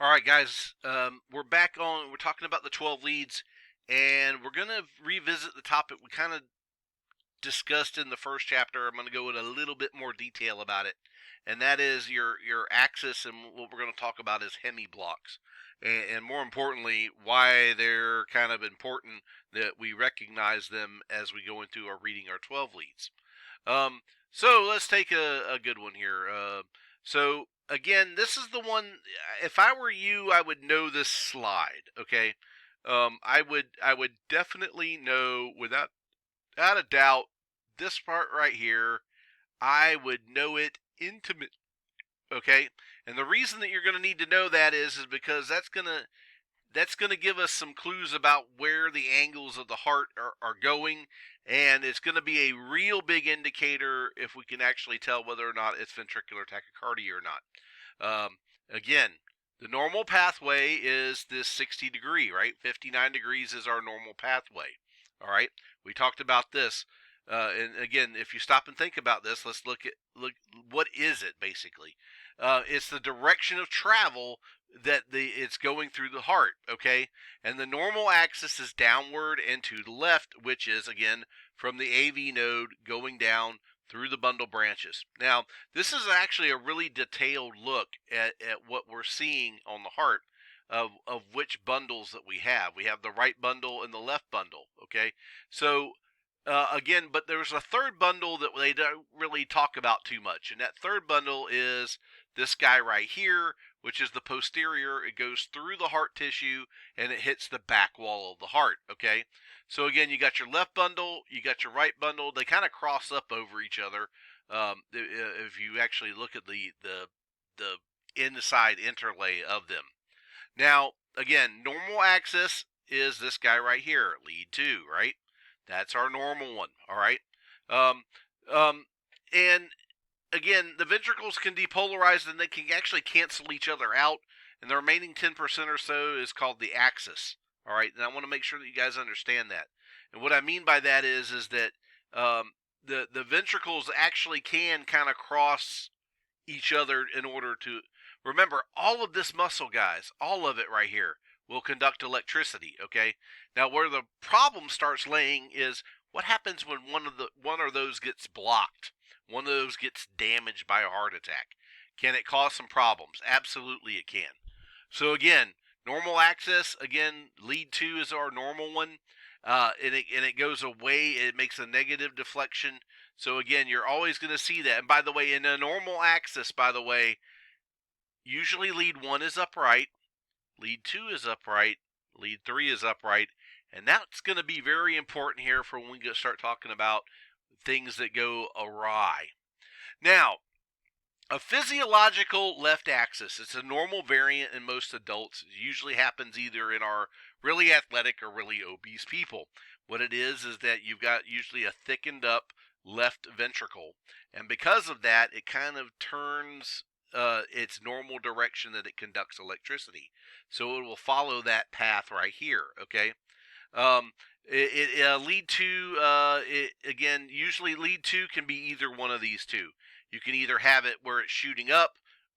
All right, guys, we're back on. We're talking about the 12 leads, and we're going to revisit the topic we kind of discussed in the first chapter. I'm going to go in a little bit more detail about it, and that is your axis, and what we're going to talk about is hemiblocks, and more importantly, why they're kind of important that we recognize them as we go into our reading our 12 leads. So let's take a good one here. So again, this is the one. If I were you, I would know this slide. Okay, I would definitely know without a doubt this part right here. I would know it intimate. Okay, and the reason that you're going to need to know that is because that's gonna give us some clues about where the angles of the heart are going, and it's going to be a real big indicator if we can actually tell whether or not it's ventricular tachycardia or not. Again, the normal pathway is this 60 degree, right? 59 degrees is our normal pathway. All right, we talked about this, and again, if you stop and think about this, let's look. What is it basically? It's the direction of travel that it's going through the heart, okay? And the normal axis is downward and to the left, which is again from the AV node going down through the bundle branches. Now, this is actually a really detailed look at what we're seeing on the heart of which bundles that we have. We have the right bundle and the left bundle, okay? So again, but there's a third bundle that they don't really talk about too much, and that third bundle is this guy right here, which is the posterior. It goes through the heart tissue and it hits the back wall of the heart, okay? So again, you got your left bundle, you got your right bundle. They kind of cross up over each other. If you actually look at the inside interlay of them. Now, again, normal axis is this guy right here, lead 2, right? That's our normal one, all right? Um, and again, the ventricles can depolarize and they can actually cancel each other out. And the remaining 10% or so is called the axis. All right, and I want to make sure that you guys understand that. And what I mean by that is that the ventricles actually can kind of cross each other in order to remember all of this muscle, guys. All of it right here will conduct electricity. Okay. Now, where the problem starts laying is what happens when one of those gets blocked. One of those gets damaged by a heart attack. Can it cause some problems? Absolutely it can. So again, normal axis, again, lead 2 is our normal one. And it goes away. It makes a negative deflection. So again, you're always going to see that. And by the way, in a normal axis, by the way, usually lead 1 is upright, lead 2 is upright, lead 3 is upright. And that's going to be very important here for when we start talking about things that go awry. Now, a physiological left axis, it's a normal variant in most adults. It usually happens either in our really athletic or really obese people. What it is that you've got usually a thickened up left ventricle. And because of that, it kind of turns its normal direction that it conducts electricity. So it will follow that path right here, okay? Lead 2, again, usually lead 2 can be either one of these two. You can either have it where it's shooting up,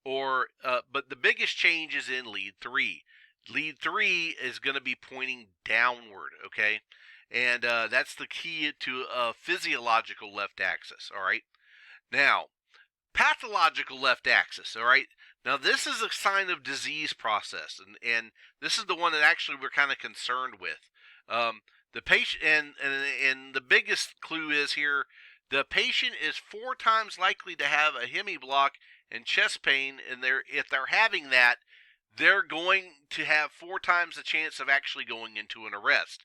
or but the biggest change is in lead 3. Lead 3 is going to be pointing downward, okay? And that's the key to a physiological left axis, all right? Now, pathological left axis, all right? Now, this is a sign of disease process, and this is the one that actually we're kind of concerned with. The patient, and the biggest clue is here, the patient is 4 times likely to have a hemiblock and chest pain, and if they're having that, they're going to have 4 times the chance of actually going into an arrest.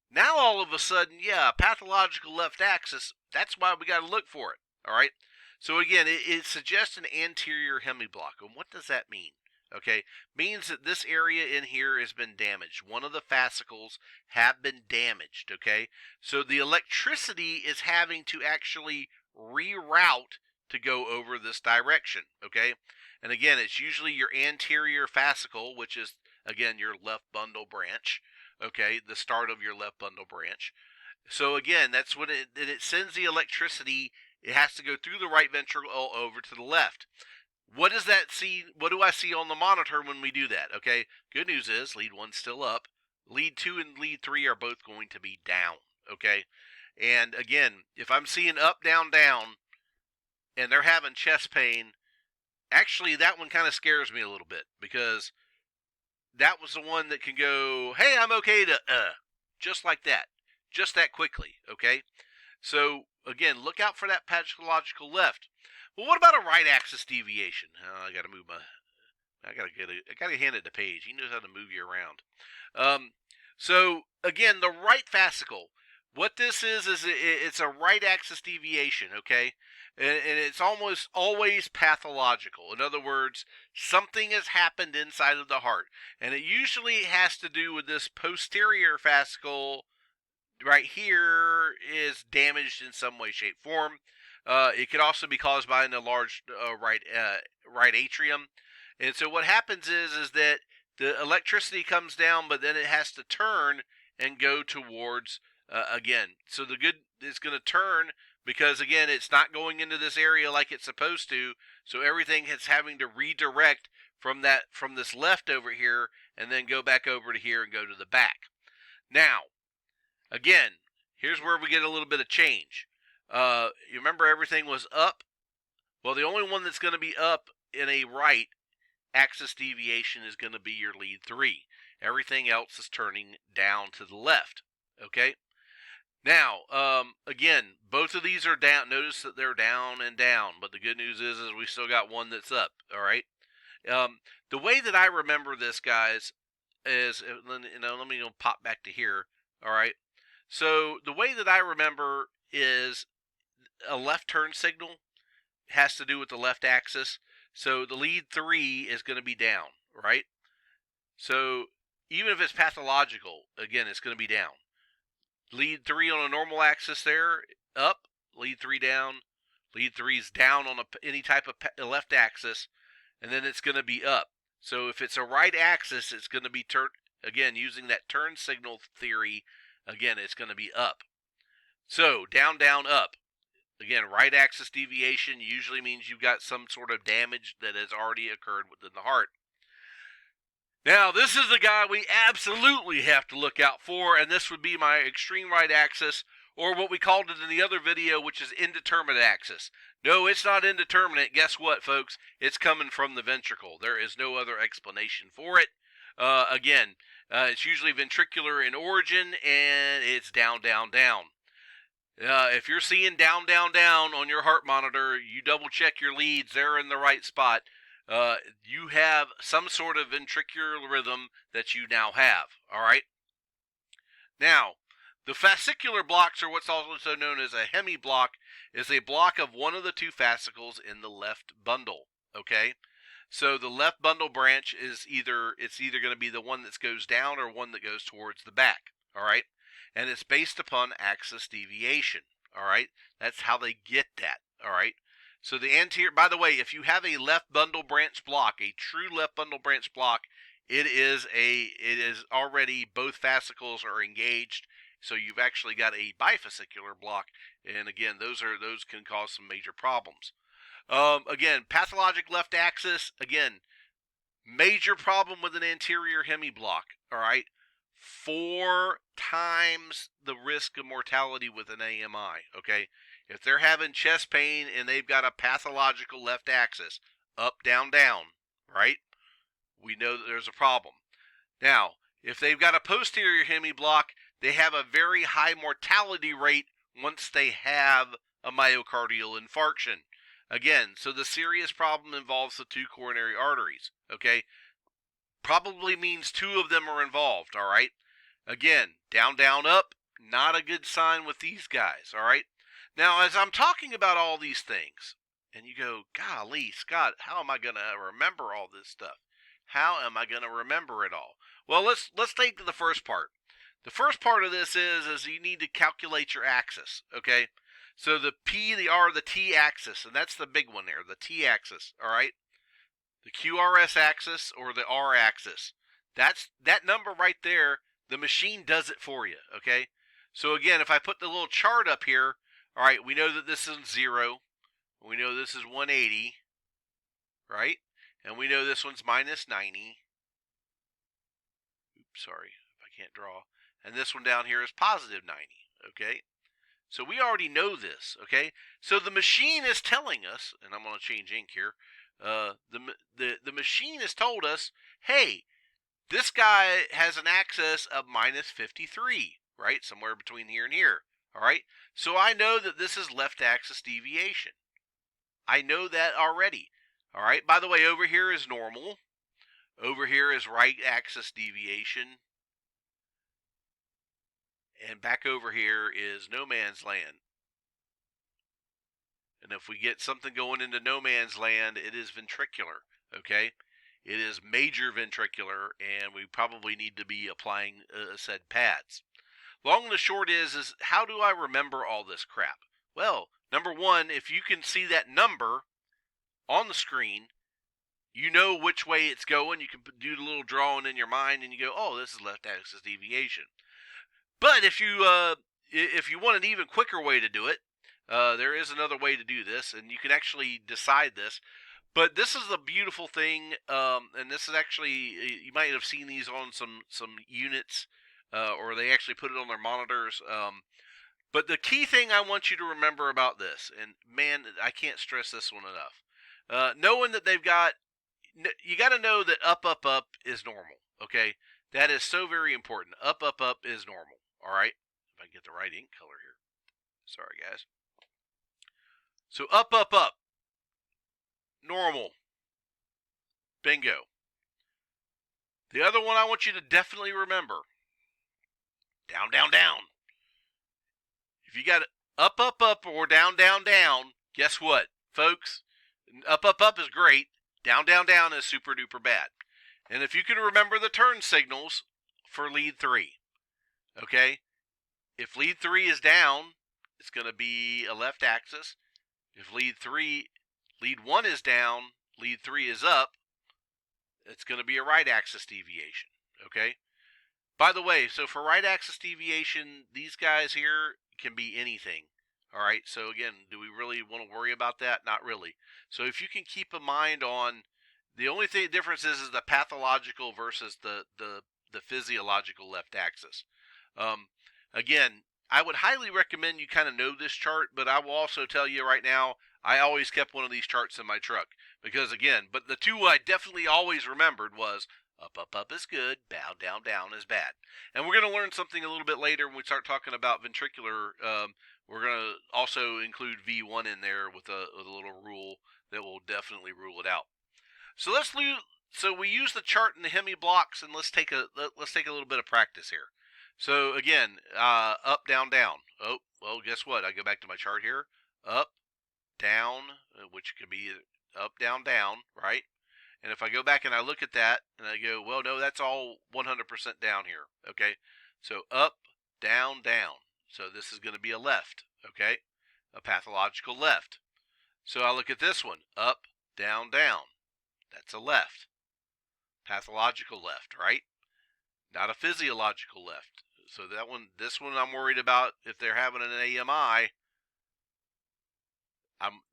Now, all of a sudden, yeah, pathological left axis, that's why we got to look for it, all right? So again, it suggests an anterior hemiblock, and what does that mean? Okay, means that this area in here has been damaged. One of the fascicles have been damaged, okay? So the electricity is having to actually reroute to go over this direction, okay? And again, it's usually your anterior fascicle, which is, again, your left bundle branch, okay? The start of your left bundle branch. So again, that's when it sends the electricity. It has to go through the right ventricle over to the left. what does that see? What do I see on the monitor when we do that? Okay, good news is lead 1's still up. Lead 2 and lead 3 are both going to be down. Okay, and again, if I'm seeing up, down, down, and they're having chest pain, actually that one kind of scares me a little bit, because that was the one that can go, hey, I'm okay, to just like that, just that quickly. Okay, so again, look out for that pathological left. Well, what about a right axis deviation? I got to move my. I gotta hand it to Paige. He knows how to move you around. So again, the right fascicle. What this is it's a right axis deviation. Okay, and it's almost always pathological. In other words, something has happened inside of the heart, and it usually has to do with this posterior fascicle right here is damaged in some way, shape, form. It could also be caused by an enlarged right atrium. And so what happens is that the electricity comes down, but then it has to turn and go towards again. So the good is going to turn, because again, it's not going into this area like it's supposed to. So everything is having to redirect from this left over here, and then go back over to here and go to the back. Now, again, here's where we get a little bit of change. You remember everything was up? Well, the only one that's going to be up in a right axis deviation is going to be your lead 3. Everything else is turning down to the left. Okay? Now, again, both of these are down. Notice that they're down and down, but the good news is we still got one that's up. All right? The way that I remember this, guys, is, let me pop back to here. All right? So the way that I remember is a left turn signal has to do with the left axis. So the lead 3 is going to be down, right? So even if it's pathological, again, it's going to be down. Lead 3 on a normal axis there, up. Lead 3 down. Lead 3 is down on any type of left axis, and then it's going to be up. So if it's a right axis, it's going to be again, using that turn signal theory. Again, it's going to be up. So down, down, up. Again, right axis deviation usually means you've got some sort of damage that has already occurred within the heart. Now, this is the guy we absolutely have to look out for, and this would be my extreme right axis, or what we called it in the other video, which is indeterminate axis. No, it's not indeterminate. Guess what, folks? It's coming from the ventricle. There is no other explanation for it. Again, it's usually ventricular in origin, and it's down, down, down. If you're seeing down, down, down on your heart monitor, you double check your leads. They're in the right spot. You have some sort of ventricular rhythm that you now have. All right. Now, the fascicular blocks, or what's also known as a hemiblock, is a block of one of the two fascicles in the left bundle. Okay. So the left bundle branch is either going to be the one that goes down or one that goes towards the back. All right. And it's based upon axis deviation. All right, that's how they get that. All right, so the anterior. By the way, if you have a left bundle branch block, a true left bundle branch block, it is already both fascicles are engaged. So you've actually got a bifascicular block, and again, those can cause some major problems. Again, pathologic left axis. Again, major problem with an anterior hemiblock. All right. 4 times the risk of mortality with an AMI, okay? If they're having chest pain and they've got a pathological left axis, up, down, down, right? We know that there's a problem. Now, if they've got a posterior hemiblock, they have a very high mortality rate once they have a myocardial infarction. Again, so the serious problem involves the 2 coronary arteries, okay? Probably means 2 of them are involved, all right? Again, down, down, up, not a good sign with these guys, all right? Now, as I'm talking about all these things, and you go, golly, Scott, how am I going to remember all this stuff? How am I going to remember it all? Well, let's take the first part. The first part of this is you need to calculate your axis, okay? So the P, the R, the T axis, and that's the big one there, the T axis, all right? The QRS axis or the R axis. That number right there, the machine does it for you, okay? So again, if I put the little chart up here, all right, we know that this is 0. We know this is 180, right? And we know this one's minus 90. Oops, sorry, if I can't draw. And this one down here is positive 90, okay? So we already know this, okay? So the machine is telling us, and I'm going to change ink here. The machine has told us, hey, this guy has an axis of minus 53, right? Somewhere between here and here, all right? So I know that this is left axis deviation. I know that already, all right? By the way, over here is normal. Over here is right axis deviation. And back over here is no man's land. And if we get something going into no man's land, it is ventricular, okay? It is major ventricular, and we probably need to be applying said pads. Long and the short is how do I remember all this crap? Well, number one, if you can see that number on the screen, you know which way it's going. You can do the little drawing in your mind, and you go, oh, this is left axis deviation. But if you want an even quicker way to do it, there is another way to do this, and you can actually decide this. But this is the beautiful thing, and this is actually, you might have seen these on some units, or they actually put it on their monitors. But the key thing I want you to remember about this, and man, I can't stress this one enough, knowing that they've got, you got to know that up, up, up is normal, okay? That is so very important. Up, up, up is normal, all right? If I can get the right ink color here. Sorry, guys. So up, up, up. Normal. Bingo. The other one I want you to definitely remember. Down, down, down. If you got up, up, up, or down, down, down, guess what, folks? Up, up, up is great. Down, down, down is super duper bad. And if you can remember the turn signals for lead 3, okay? If lead 3 is down, it's going to be a left axis. If lead 1 is down, lead 3 is up, it's going to be a right axis deviation, okay? By the way, so for right axis deviation, these guys here can be anything, all right? So again, do we really want to worry about that? Not really. So if you can keep a mind on, the only difference is the pathological versus the physiological left axis. Again, I would highly recommend you kind of know this chart, but I will also tell you right now, I always kept one of these charts in my truck. Because again, but the two I definitely always remembered was up, up, up is good, down, down, down is bad. And we're going to learn something a little bit later when we start talking about ventricular. We're going to also include V1 in there with a little rule that will definitely rule it out. So so we use the chart in the Hemiblocks, and let's take a little bit of practice here. So again, up, down, down. Oh, well, guess what? I go back to my chart here. Up, down, which could be up, down, down, right? And if I go back and I look at that, and I go, well, no, that's all 100% down here, okay? So up, down, down. So this is going to be a left, okay? A pathological left. So I look at this one, up, down, down. That's a left. Pathological left, right? Not a physiological left. So this one I'm worried about if they're having an AMI.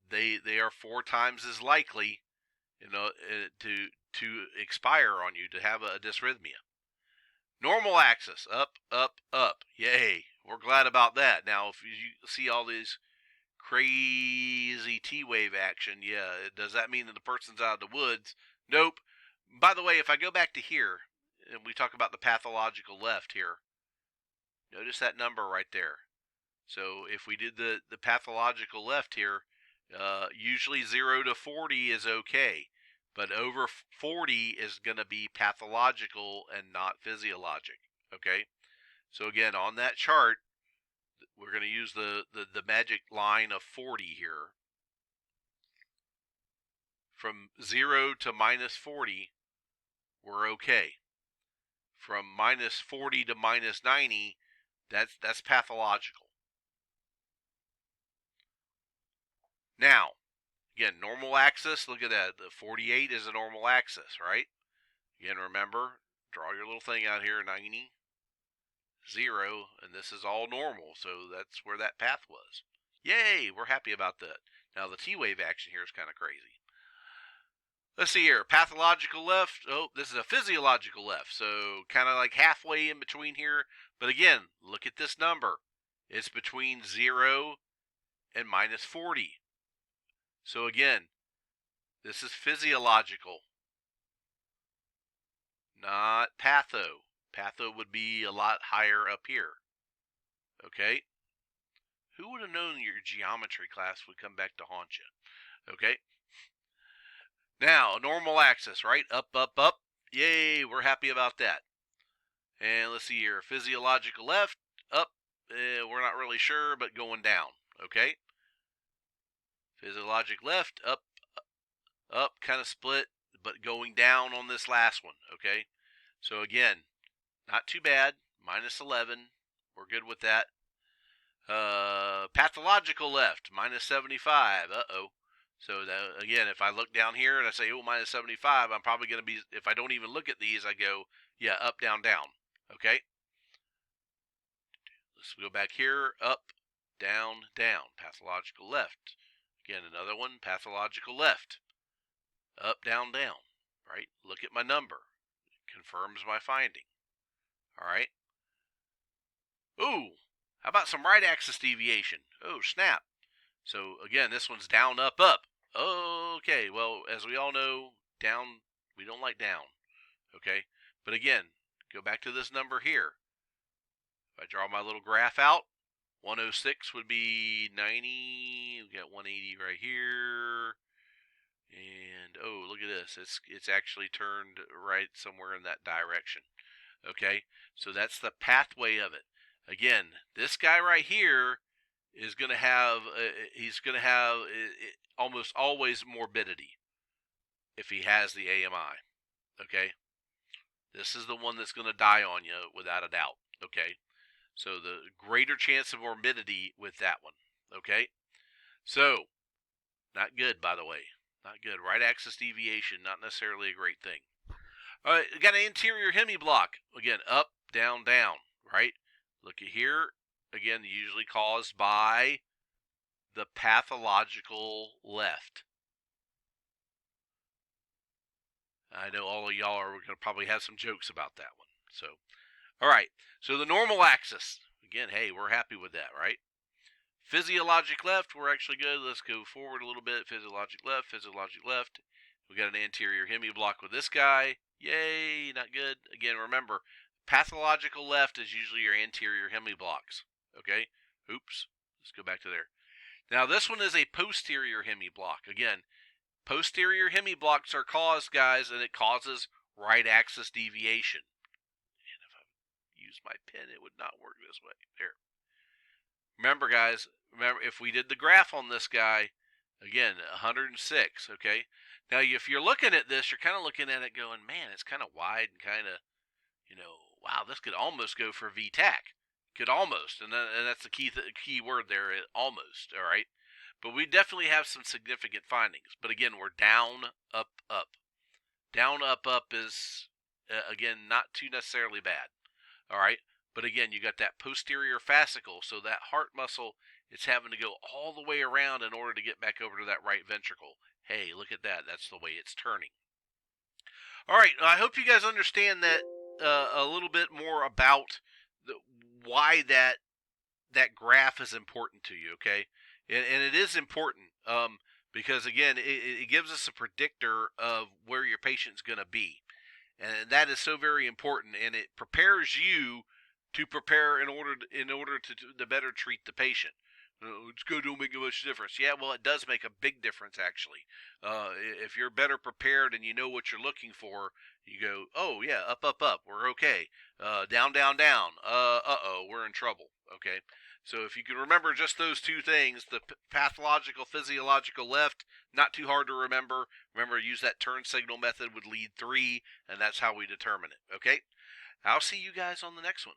They are 4 times as likely, to expire on you, to have a dysrhythmia. Normal axis, up, up, up. Yay, we're glad about that. Now, if you see all these crazy T-wave action, yeah, does that mean that the person's out of the woods? Nope. By the way, if I go back to here, and we talk about the pathological left here, notice that number right there. So if we did the pathological left here, usually 0 to 40 is okay, but over 40 is going to be pathological and not physiologic, okay? So again, on that chart, we're going to use the magic line of 40 here. From 0 to minus 40, we're okay. From minus 40 to minus 90, that's pathological. Now, again, normal axis, look at that. The 48 is a normal axis, right? Again, remember, draw your little thing out here, 90, 0, and this is all normal, so that's where that path was. Yay, we're happy about that. Now, the T-wave action here is kind of crazy. Let's see here. Pathological left. Oh, this is a physiological left. So kind of like halfway in between here. But again, look at this number. It's between 0 and minus 40. So again, this is physiological, not patho. Patho would be a lot higher up here. Okay? Who would have known your geometry class would come back to haunt you? Okay? Now, normal axis, right? Up, up, up. Yay, we're happy about that. And let's see here. Physiological left, up. We're not really sure, but going down. Okay? Physiologic left, up, up, kind of split, but going down on this last one. Okay? So again, not too bad. Minus 11. We're good with that. Pathological left, minus 75. Uh-oh. So that, again, if I look down here and I say, oh, minus 75, I'm probably going to be, if I don't even look at these, I go, yeah, up, down, down. Okay? Let's go back here, up, down, down. Pathological left. Again, another one, pathological left. Up, down, down. Right? Look at my number. It confirms my finding. All right? Ooh, how about some right axis deviation? Oh, snap. So, again, this one's down, up, up. Okay, well, as we all know, down, we don't like down. Okay? But again, go back to this number here. If I draw my little graph out, 106 would be 90. We got 180 right here. And, oh, look at this. It's actually turned right somewhere in that direction. Okay? So that's the pathway of it. Again, this guy right here is going to have, he's going to have almost always morbidity if he has the AMI. Okay? This is the one that's going to die on you without a doubt. Okay? So the greater chance of morbidity with that one. Okay? So, not good, by the way. Not good. Right axis deviation, not necessarily a great thing. All right, we got an anterior hemiblock. Again, up, down, down. Right? Look at here. Again, usually caused by the pathological left. I know all of y'all are going to probably have some jokes about that one. So, all right. So the normal axis. Again, hey, we're happy with that, right? Physiologic left, we're actually good. Let's go forward a little bit. Physiologic left, physiologic left. We got an anterior hemiblock with this guy. Yay, not good. Again, remember, pathological left is usually your anterior hemiblocks. Okay? Oops. Let's go back to there. Now, this one is a posterior hemiblock. Again, posterior hemiblocks are caused, guys, and it causes right axis deviation. And if I use my pen, it would not work this way. There. Remember, guys, if we did the graph on this guy, again, 106, okay? Now, if you're looking at this, you're kind of looking at it going, man, it's kind of wide and kind of, wow, this could almost go for VTAC. Could almost, and that's the key word there, almost, all right? But we definitely have some significant findings. But again, we're down, up, up. Down, up, up is, again, not too necessarily bad, all right? But again, you got that posterior fascicle, so that heart muscle, it's having to go all the way around in order to get back over to that right ventricle. Hey, look at that. That's the way it's turning. All right, I hope you guys understand that a little bit more about why that graph is important to you, okay? And it is important because, again, it gives us a predictor of where your patient's going to be. And that is so very important, and it prepares you to prepare in order to better treat the patient. It's good, don't make much difference. Yeah, well, it does make a big difference, actually. If you're better prepared and you know what you're looking for, you go, oh, yeah, up, up, up, we're okay. Down, down, down, uh-oh, we're in trouble, okay? So if you can remember just those two things, the pathological, physiological left, not too hard to remember. Remember, use that turn signal method with lead 3, and that's how we determine it, okay? I'll see you guys on the next one.